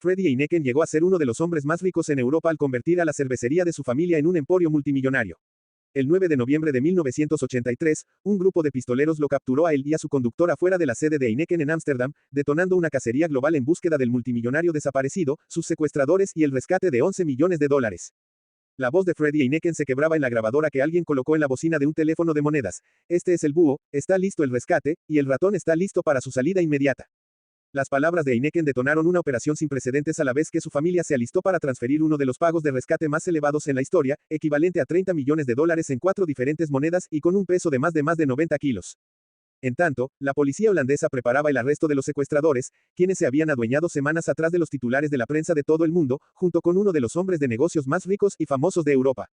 Freddy Heineken llegó a ser uno de los hombres más ricos en Europa al convertir a la cervecería de su familia en un emporio multimillonario. El 9 de noviembre de 1983, un grupo de pistoleros lo capturó a él y a su conductor afuera de la sede de Heineken en Ámsterdam, detonando una cacería global en búsqueda del multimillonario desaparecido, sus secuestradores y el rescate de $11 millones. La voz de Freddy Heineken se quebraba en la grabadora que alguien colocó en la bocina de un teléfono de monedas. Este es el búho, está listo el rescate, y el ratón está listo para su salida inmediata. Las palabras de Heineken detonaron una operación sin precedentes a la vez que su familia se alistó para transferir uno de los pagos de rescate más elevados en la historia, equivalente a $30 millones en 4 diferentes monedas y con un peso de más de 90 kilos. En tanto, la policía holandesa preparaba el arresto de los secuestradores, quienes se habían adueñado semanas atrás de los titulares de la prensa de todo el mundo, junto con uno de los hombres de negocios más ricos y famosos de Europa.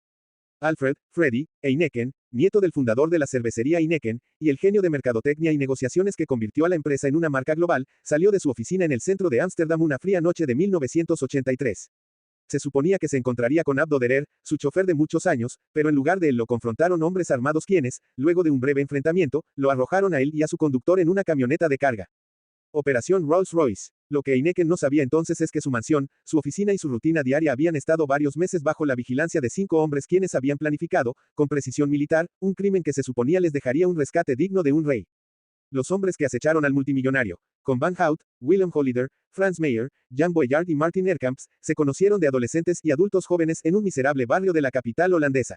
Alfred, Freddy, Heineken, nieto del fundador de la cervecería Heineken, y el genio de mercadotecnia y negociaciones que convirtió a la empresa en una marca global, salió de su oficina en el centro de Ámsterdam una fría noche de 1983. Se suponía que se encontraría con Abdo Derer, su chofer de muchos años, pero en lugar de él lo confrontaron hombres armados quienes, luego de un breve enfrentamiento, lo arrojaron a él y a su conductor en una camioneta de carga. Operación Rolls-Royce. Lo que Heineken no sabía entonces es que su mansión, su oficina y su rutina diaria habían estado varios meses bajo la vigilancia de 5 hombres quienes habían planificado, con precisión militar, un crimen que se suponía les dejaría un rescate digno de un rey. Los hombres que acecharon al multimillonario, con Van Hout, Willem Holleder, Frans Meyer, Jan Boyard y Martin Erkamps, se conocieron de adolescentes y adultos jóvenes en un miserable barrio de la capital holandesa.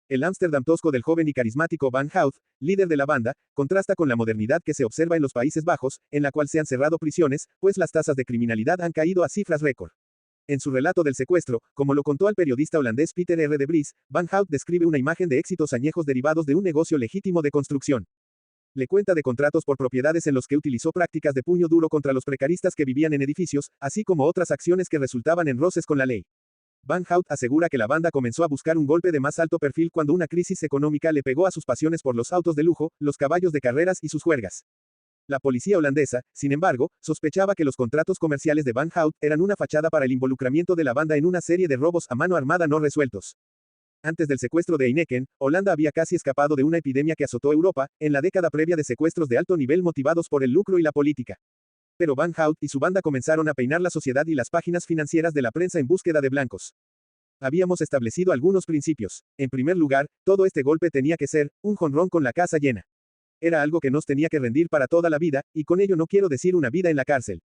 El Ámsterdam tosco del joven y carismático Van Hout, líder de la banda, contrasta con la modernidad que se observa en los Países Bajos, en la cual se han cerrado prisiones, pues las tasas de criminalidad han caído a cifras récord. En su relato del secuestro, como lo contó al periodista holandés Peter R. de Vries, Van Hout describe una imagen de éxitos añejos derivados de un negocio legítimo de construcción. Le cuenta de contratos por propiedades en los que utilizó prácticas de puño duro contra los precaristas que vivían en edificios, así como otras acciones que resultaban en roces con la ley. Van Hout asegura que la banda comenzó a buscar un golpe de más alto perfil cuando una crisis económica le pegó a sus pasiones por los autos de lujo, los caballos de carreras y sus juergas. La policía holandesa, sin embargo, sospechaba que los contratos comerciales de Van Hout eran una fachada para el involucramiento de la banda en una serie de robos a mano armada no resueltos. Antes del secuestro de Heineken, Holanda había casi escapado de una epidemia que azotó Europa, en la década previa de secuestros de alto nivel motivados por el lucro y la política. Pero Van Hout y su banda comenzaron a peinar la sociedad y las páginas financieras de la prensa en búsqueda de blancos. Habíamos establecido algunos principios. En primer lugar, todo este golpe tenía que ser un jonrón con la casa llena. Era algo que nos tenía que rendir para toda la vida, y con ello no quiero decir una vida en la cárcel.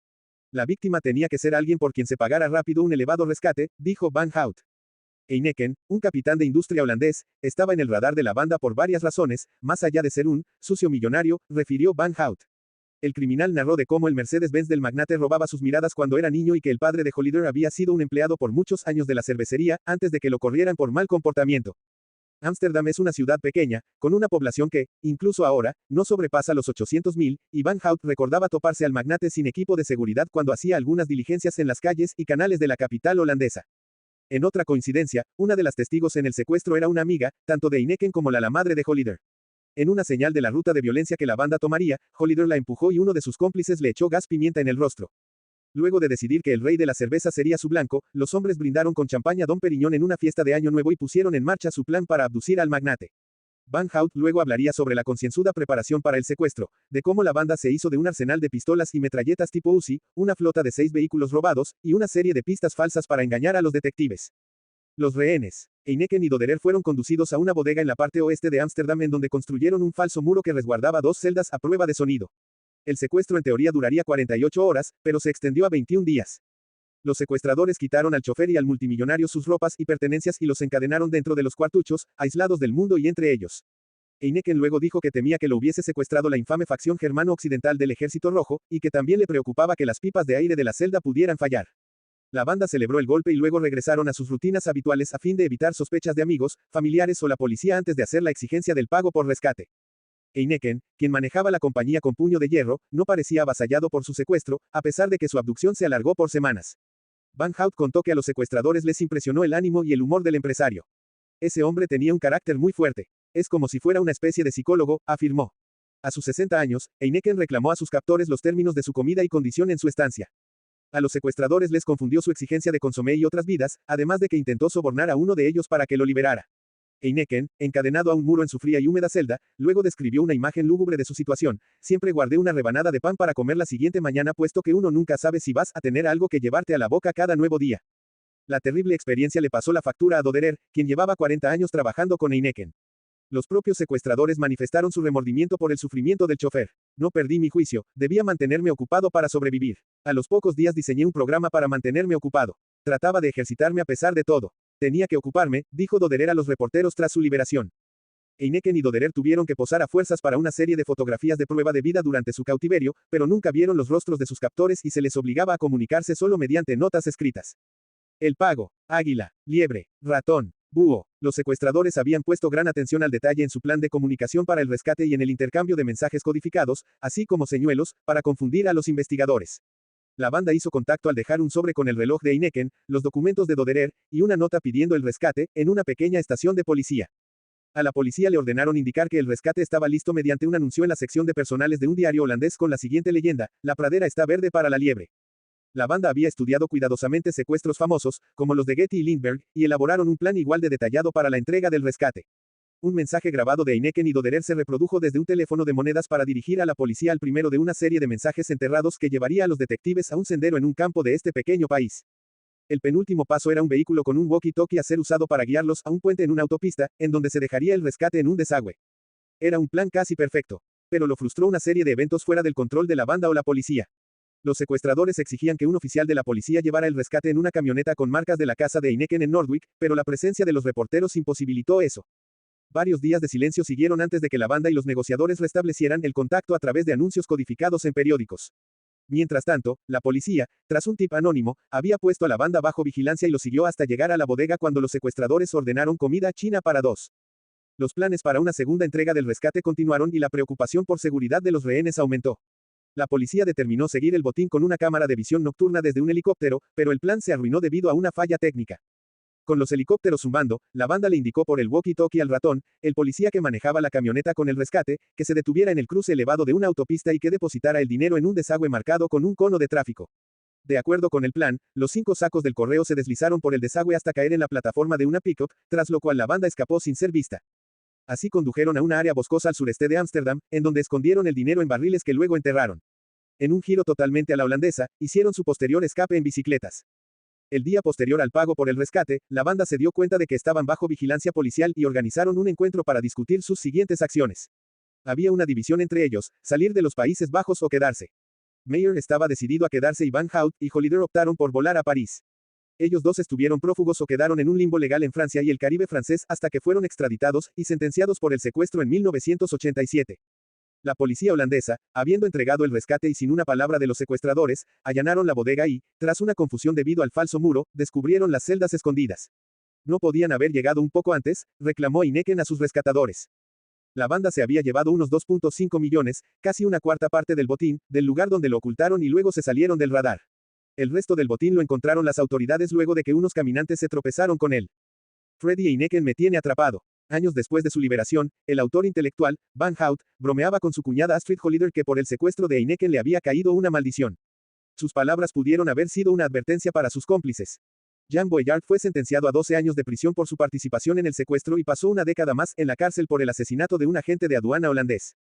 La víctima tenía que ser alguien por quien se pagara rápido un elevado rescate, dijo Van Hout. Heineken, un capitán de industria holandés, estaba en el radar de la banda por varias razones, más allá de ser un sucio millonario, refirió Van Hout. El criminal narró de cómo el Mercedes-Benz del magnate robaba sus miradas cuando era niño y que el padre de Holleder había sido un empleado por muchos años de la cervecería, antes de que lo corrieran por mal comportamiento. Ámsterdam es una ciudad pequeña, con una población que, incluso ahora, no sobrepasa los 800.000, y Van Hout recordaba toparse al magnate sin equipo de seguridad cuando hacía algunas diligencias en las calles y canales de la capital holandesa. En otra coincidencia, una de las testigos en el secuestro era una amiga, tanto de Heineken como la madre de Holleder. En una señal de la ruta de violencia que la banda tomaría, Holleder la empujó y uno de sus cómplices le echó gas pimienta en el rostro. Luego de decidir que el rey de la cerveza sería su blanco, los hombres brindaron con champaña Dom Perignon en una fiesta de Año Nuevo y pusieron en marcha su plan para abducir al magnate. Van Hout luego hablaría sobre la concienzuda preparación para el secuestro, de cómo la banda se hizo de un arsenal de pistolas y metralletas tipo Uzi, una flota de 6 vehículos robados, y una serie de pistas falsas para engañar a los detectives. Los rehenes, Heineken y Doderer fueron conducidos a una bodega en la parte oeste de Ámsterdam en donde construyeron un falso muro que resguardaba 2 celdas a prueba de sonido. El secuestro en teoría duraría 48 horas, pero se extendió a 21 días. Los secuestradores quitaron al chofer y al multimillonario sus ropas y pertenencias y los encadenaron dentro de los cuartuchos, aislados del mundo y entre ellos. Heineken luego dijo que temía que lo hubiese secuestrado la infame facción germano-occidental del Ejército Rojo, y que también le preocupaba que las pipas de aire de la celda pudieran fallar. La banda celebró el golpe y luego regresaron a sus rutinas habituales a fin de evitar sospechas de amigos, familiares o la policía antes de hacer la exigencia del pago por rescate. Heineken, quien manejaba la compañía con puño de hierro, no parecía avasallado por su secuestro, a pesar de que su abducción se alargó por semanas. Van Hout contó que a los secuestradores les impresionó el ánimo y el humor del empresario. Ese hombre tenía un carácter muy fuerte. Es como si fuera una especie de psicólogo, afirmó. A sus 60 años, Heineken reclamó a sus captores los términos de su comida y condición en su estancia. A los secuestradores les confundió su exigencia de consomé y otras vidas, además de que intentó sobornar a uno de ellos para que lo liberara. Heineken, encadenado a un muro en su fría y húmeda celda, luego describió una imagen lúgubre de su situación. Siempre guardé una rebanada de pan para comer la siguiente mañana puesto que uno nunca sabe si vas a tener algo que llevarte a la boca cada nuevo día. La terrible experiencia le pasó la factura a Doderer, quien llevaba 40 años trabajando con Heineken. Los propios secuestradores manifestaron su remordimiento por el sufrimiento del chofer. No perdí mi juicio, debía mantenerme ocupado para sobrevivir. A los pocos días diseñé un programa para mantenerme ocupado. Trataba de ejercitarme a pesar de todo. Tenía que ocuparme, dijo Doderer a los reporteros tras su liberación. Heineken y Doderer tuvieron que posar a fuerzas para una serie de fotografías de prueba de vida durante su cautiverio, pero nunca vieron los rostros de sus captores y se les obligaba a comunicarse solo mediante notas escritas. El pago, águila, liebre, ratón, búho. Los secuestradores habían puesto gran atención al detalle en su plan de comunicación para el rescate y en el intercambio de mensajes codificados, así como señuelos, para confundir a los investigadores. La banda hizo contacto al dejar un sobre con el reloj de Heineken, los documentos de Doderer, y una nota pidiendo el rescate, en una pequeña estación de policía. A la policía le ordenaron indicar que el rescate estaba listo mediante un anuncio en la sección de personales de un diario holandés con la siguiente leyenda: la pradera está verde para la liebre. La banda había estudiado cuidadosamente secuestros famosos, como los de Getty y Lindbergh, y elaboraron un plan igual de detallado para la entrega del rescate. Un mensaje grabado de Heineken y Doderer se reprodujo desde un teléfono de monedas para dirigir a la policía al primero de una serie de mensajes enterrados que llevaría a los detectives a un sendero en un campo de este pequeño país. El penúltimo paso era un vehículo con un walkie-talkie a ser usado para guiarlos a un puente en una autopista, en donde se dejaría el rescate en un desagüe. Era un plan casi perfecto. Pero lo frustró una serie de eventos fuera del control de la banda o la policía. Los secuestradores exigían que un oficial de la policía llevara el rescate en una camioneta con marcas de la casa de Heineken en Nordwick, pero la presencia de los reporteros imposibilitó eso. Varios días de silencio siguieron antes de que la banda y los negociadores restablecieran el contacto a través de anuncios codificados en periódicos. Mientras tanto, la policía, tras un tip anónimo, había puesto a la banda bajo vigilancia y lo siguió hasta llegar a la bodega cuando los secuestradores ordenaron comida china para dos. Los planes para una segunda entrega del rescate continuaron y la preocupación por seguridad de los rehenes aumentó. La policía determinó seguir el botín con una cámara de visión nocturna desde un helicóptero, pero el plan se arruinó debido a una falla técnica. Con los helicópteros zumbando, la banda le indicó por el walkie-talkie al ratón, el policía que manejaba la camioneta con el rescate, que se detuviera en el cruce elevado de una autopista y que depositara el dinero en un desagüe marcado con un cono de tráfico. De acuerdo con el plan, los 5 sacos del correo se deslizaron por el desagüe hasta caer en la plataforma de una pick-up, tras lo cual la banda escapó sin ser vista. Así condujeron a una área boscosa al sureste de Ámsterdam, en donde escondieron el dinero en barriles que luego enterraron. En un giro totalmente a la holandesa, hicieron su posterior escape en bicicletas. El día posterior al pago por el rescate, la banda se dio cuenta de que estaban bajo vigilancia policial y organizaron un encuentro para discutir sus siguientes acciones. Había una división entre ellos: salir de los Países Bajos o quedarse. Meyer estaba decidido a quedarse y Van Hout y Holliday optaron por volar a París. Ellos dos estuvieron prófugos o quedaron en un limbo legal en Francia y el Caribe francés hasta que fueron extraditados y sentenciados por el secuestro en 1987. La policía holandesa, habiendo entregado el rescate y sin una palabra de los secuestradores, allanaron la bodega y, tras una confusión debido al falso muro, descubrieron las celdas escondidas. No podían haber llegado un poco antes, reclamó Heineken a sus rescatadores. La banda se había llevado unos 2.5 millones, casi una cuarta parte del botín, del lugar donde lo ocultaron y luego se salieron del radar. El resto del botín lo encontraron las autoridades luego de que unos caminantes se tropezaron con él. Freddy Heineken me tiene atrapado. Años después de su liberación, el autor intelectual, Van Hout, bromeaba con su cuñada Astrid Holliday que por el secuestro de Heineken le había caído una maldición. Sus palabras pudieron haber sido una advertencia para sus cómplices. Jan Boyard fue sentenciado a 12 años de prisión por su participación en el secuestro y pasó una década más en la cárcel por el asesinato de un agente de aduana holandés.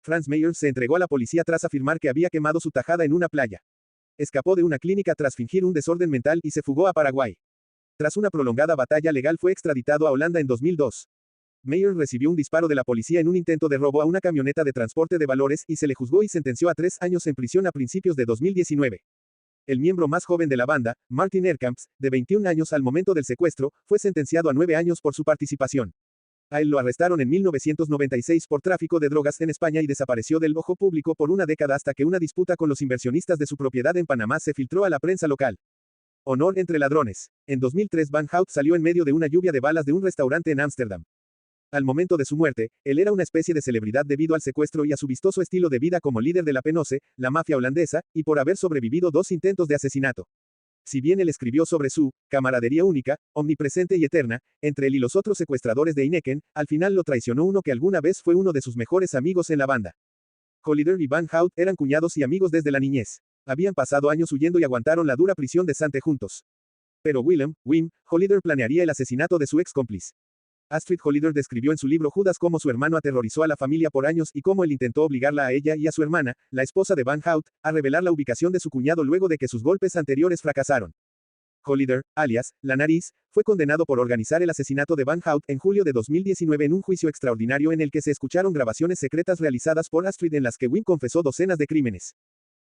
Franz Meyer se entregó a la policía tras afirmar que había quemado su tajada en una playa. Escapó de una clínica tras fingir un desorden mental y se fugó a Paraguay. Tras una prolongada batalla legal fue extraditado a Holanda en 2002. Meyer recibió un disparo de la policía en un intento de robo a una camioneta de transporte de valores y se le juzgó y sentenció a 3 años en prisión a principios de 2019. El miembro más joven de la banda, Martin Erkamps, de 21 años al momento del secuestro, fue sentenciado a 9 años por su participación. A él lo arrestaron en 1996 por tráfico de drogas en España y desapareció del ojo público por una década hasta que una disputa con los inversionistas de su propiedad en Panamá se filtró a la prensa local. Honor entre ladrones. En 2003 Van Hout salió en medio de una lluvia de balas de un restaurante en Ámsterdam. Al momento de su muerte, él era una especie de celebridad debido al secuestro y a su vistoso estilo de vida como líder de la Penose, la mafia holandesa, y por haber sobrevivido 2 intentos de asesinato. Si bien él escribió sobre su camaradería única, omnipresente y eterna, entre él y los otros secuestradores de Heineken, al final lo traicionó uno que alguna vez fue uno de sus mejores amigos en la banda. Holliday y Van Hout eran cuñados y amigos desde la niñez. Habían pasado años huyendo y aguantaron la dura prisión de Sante juntos. Pero Wim Holliday planearía el asesinato de su ex cómplice. Astrid Hollider describió en su libro Judas cómo su hermano aterrorizó a la familia por años y cómo él intentó obligarla a ella y a su hermana, la esposa de Van Hout, a revelar la ubicación de su cuñado luego de que sus golpes anteriores fracasaron. Hollider, alias La Nariz, fue condenado por organizar el asesinato de Van Hout en julio de 2019 en un juicio extraordinario en el que se escucharon grabaciones secretas realizadas por Astrid en las que Wynn confesó docenas de crímenes.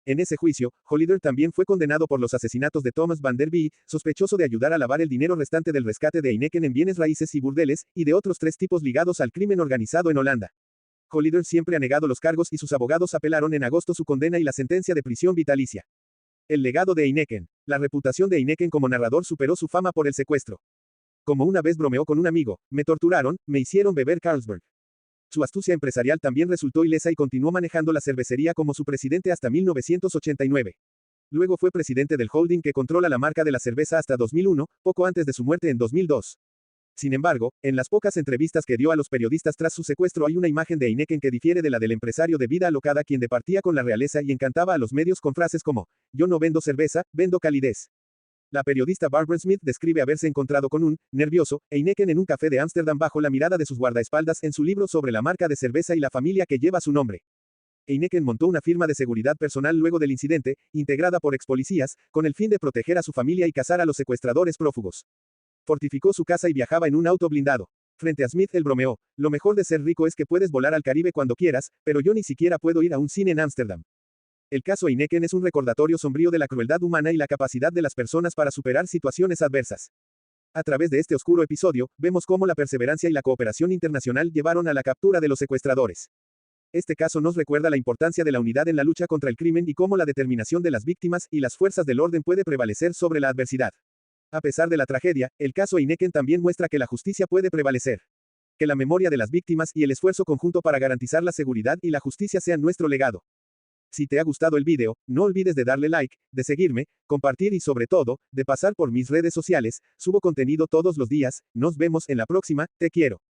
En ese juicio, Hollider también fue condenado por los asesinatos de Thomas Van Der Bee, sospechoso de ayudar a lavar el dinero restante del rescate de Heineken en bienes raíces y burdeles, y de otros 3 tipos ligados al crimen organizado en Holanda. Hollider siempre ha negado los cargos y sus abogados apelaron en agosto su condena y la sentencia de prisión vitalicia. El legado de Heineken. La reputación de Heineken como narrador superó su fama por el secuestro. Como una vez bromeó con un amigo, me torturaron, me hicieron beber Carlsberg. Su astucia empresarial también resultó ilesa y continuó manejando la cervecería como su presidente hasta 1989. Luego fue presidente del holding que controla la marca de la cerveza hasta 2001, poco antes de su muerte en 2002. Sin embargo, en las pocas entrevistas que dio a los periodistas tras su secuestro hay una imagen de Heineken que difiere de la del empresario de vida alocada quien departía con la realeza y encantaba a los medios con frases como, yo no vendo cerveza, vendo calidez. La periodista Barbara Smith describe haberse encontrado con un, nervioso, Heineken en un café de Ámsterdam bajo la mirada de sus guardaespaldas en su libro sobre la marca de cerveza y la familia que lleva su nombre. Heineken montó una firma de seguridad personal luego del incidente, integrada por expolicías, con el fin de proteger a su familia y cazar a los secuestradores prófugos. Fortificó su casa y viajaba en un auto blindado. Frente a Smith él bromeó, lo mejor de ser rico es que puedes volar al Caribe cuando quieras, pero yo ni siquiera puedo ir a un cine en Ámsterdam. El caso Heineken es un recordatorio sombrío de la crueldad humana y la capacidad de las personas para superar situaciones adversas. A través de este oscuro episodio, vemos cómo la perseverancia y la cooperación internacional llevaron a la captura de los secuestradores. Este caso nos recuerda la importancia de la unidad en la lucha contra el crimen y cómo la determinación de las víctimas y las fuerzas del orden puede prevalecer sobre la adversidad. A pesar de la tragedia, el caso Heineken también muestra que la justicia puede prevalecer. Que la memoria de las víctimas y el esfuerzo conjunto para garantizar la seguridad y la justicia sean nuestro legado. Si te ha gustado el video, no olvides de darle like, de seguirme, compartir y sobre todo, de pasar por mis redes sociales, subo contenido todos los días, nos vemos en la próxima, te quiero.